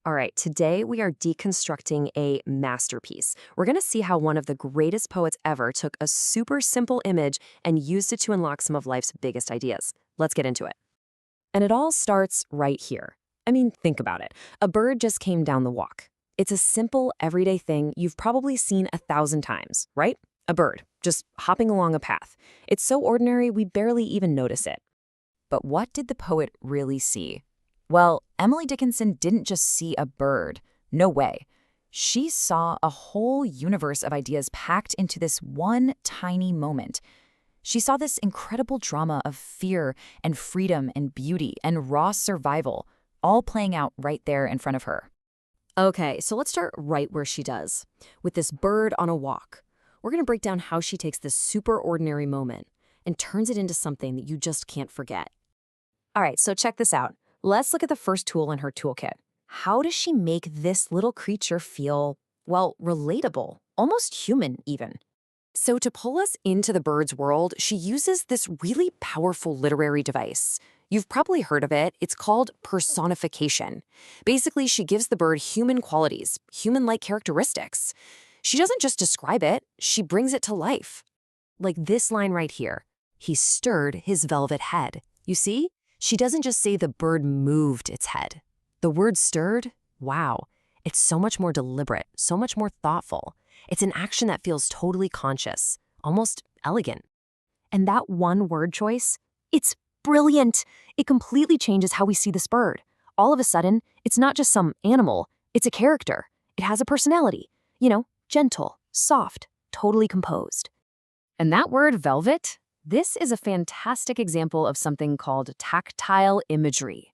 All right, today we are deconstructing a masterpiece. We're going to see how one of the greatest poets ever took a super simple image and used it to unlock some of life's biggest ideas. Let's get into it. And it all starts right here. I mean, think about it. A bird just came down the walk. It's a simple, everyday thing you've probably seen 1,000 times, right? A bird, just hopping along a path. It's so ordinary we barely even notice it. But what did the poet really see? Well, Emily Dickinson didn't just see a bird. No way. She saw a whole universe of ideas packed into this one tiny moment. She saw this incredible drama of fear and freedom and beauty and raw survival, all playing out right there in front of her. Okay, so let's start right where she does, with this bird on a walk. We're going to break down how she takes this super ordinary moment and turns it into something that you just can't forget. All right, so check this out. Let's look at the first tool in her toolkit. How does she make this little creature feel, well, relatable, almost human even? So to pull us into the bird's world, she uses this really powerful literary device. You've probably heard of it. It's called personification. Basically, she gives the bird human qualities, human-like characteristics. She doesn't just describe it, she brings it to life. Like this line right here, "He stirred his velvet head." You see? She doesn't just say the bird moved its head. The word stirred, wow, it's so much more deliberate, so much more thoughtful. It's an action that feels totally conscious, almost elegant. And that one word choice, it's brilliant. It completely changes how we see this bird. All of a sudden, it's not just some animal, it's a character. It has a personality, gentle, soft, totally composed. And that word velvet? This is a fantastic example of something called tactile imagery.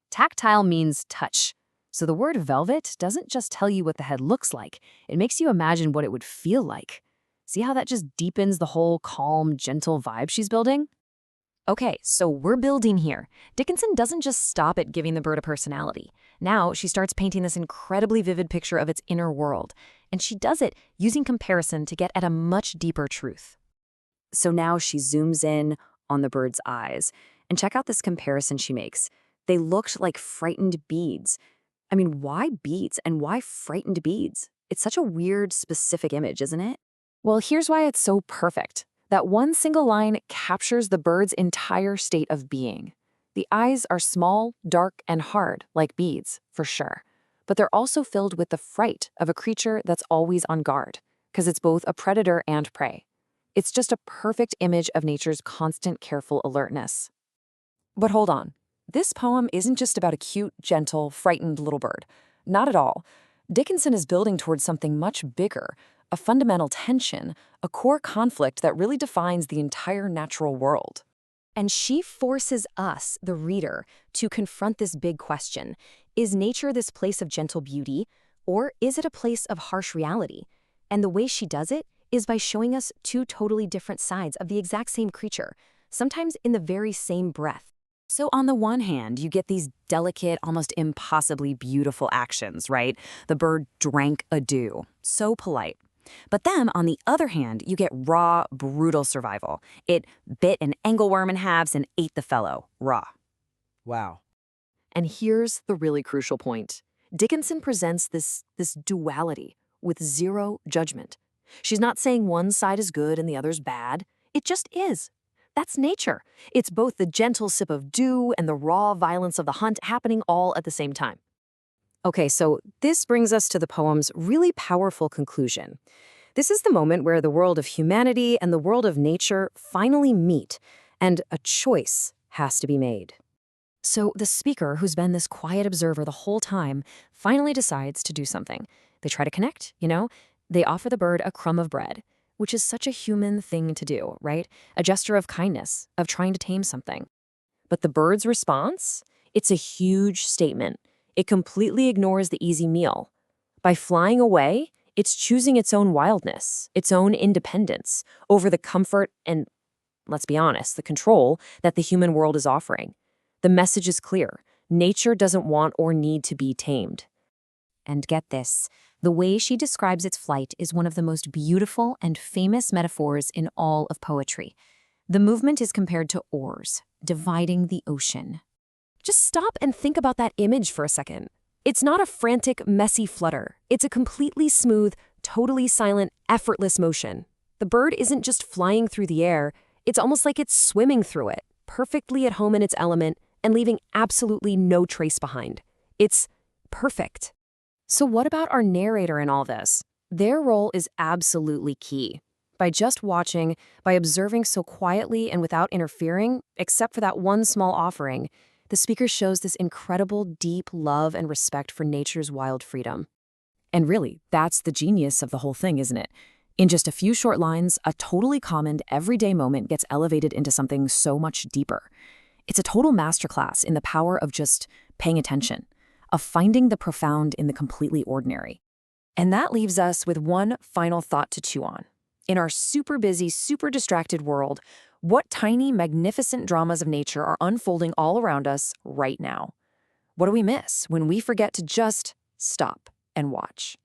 Tactile means touch. So the word velvet doesn't just tell you what the head looks like, it makes you imagine what it would feel like. See how that just deepens the whole calm, gentle vibe she's building? Okay, so we're building here. Dickinson doesn't just stop at giving the bird a personality. Now she starts painting this incredibly vivid picture of its inner world, and she does it using comparison to get at a much deeper truth. So now she zooms in on the bird's eyes, and check out this comparison she makes. They looked like frightened beads. I mean, why beads and why frightened beads? It's such a weird, specific image, isn't it? Well, here's why it's so perfect. That one single line captures the bird's entire state of being. The eyes are small, dark, and hard, like beads, for sure. But they're also filled with the fright of a creature that's always on guard, because it's both a predator and prey. It's just a perfect image of nature's constant, careful alertness. But hold on. This poem isn't just about a cute, gentle, frightened little bird. Not at all. Dickinson is building towards something much bigger, a fundamental tension, a core conflict that really defines the entire natural world. And she forces us, the reader, to confront this big question. Is nature this place of gentle beauty, or is it a place of harsh reality? And the way she does it is by showing us two totally different sides of the exact same creature, sometimes in the very same breath. So on the one hand, you get these delicate, almost impossibly beautiful actions, right? The bird drank a dew. So polite. But then, on the other hand, you get raw, brutal survival. It bit an angleworm in halves and ate the fellow, raw. Wow. And here's the really crucial point. Dickinson presents this duality with zero judgment. She's not saying one side is good and the other's bad. It just is. That's nature. It's both the gentle sip of dew and the raw violence of the hunt happening all at the same time. Okay, so this brings us to the poem's really powerful conclusion. This is the moment where the world of humanity and the world of nature finally meet, and a choice has to be made. So the speaker, who's been this quiet observer the whole time, finally decides to do something. They try to connect, They offer the bird a crumb of bread, which is such a human thing to do, right? A gesture of kindness, of trying to tame something. But the bird's response? It's a huge statement. It completely ignores the easy meal. By flying away, it's choosing its own wildness, its own independence, over the comfort and, let's be honest, the control that the human world is offering. The message is clear. Nature doesn't want or need to be tamed. And get this, the way she describes its flight is one of the most beautiful and famous metaphors in all of poetry. The movement is compared to oars, dividing the ocean. Just stop and think about that image for a second. It's not a frantic, messy flutter. It's a completely smooth, totally silent, effortless motion. The bird isn't just flying through the air, it's almost like it's swimming through it, perfectly at home in its element and leaving absolutely no trace behind. It's perfect. So what about our narrator in all this? Their role is absolutely key. By just watching, by observing so quietly and without interfering, except for that one small offering, the speaker shows this incredible, deep love and respect for nature's wild freedom. And really, that's the genius of the whole thing, isn't it? In just a few short lines, a totally common, everyday moment gets elevated into something so much deeper. It's a total masterclass in the power of just paying attention, of finding the profound in the completely ordinary. And that leaves us with one final thought to chew on. In our super busy, super distracted world, what tiny, magnificent dramas of nature are unfolding all around us right now? What do we miss when we forget to just stop and watch?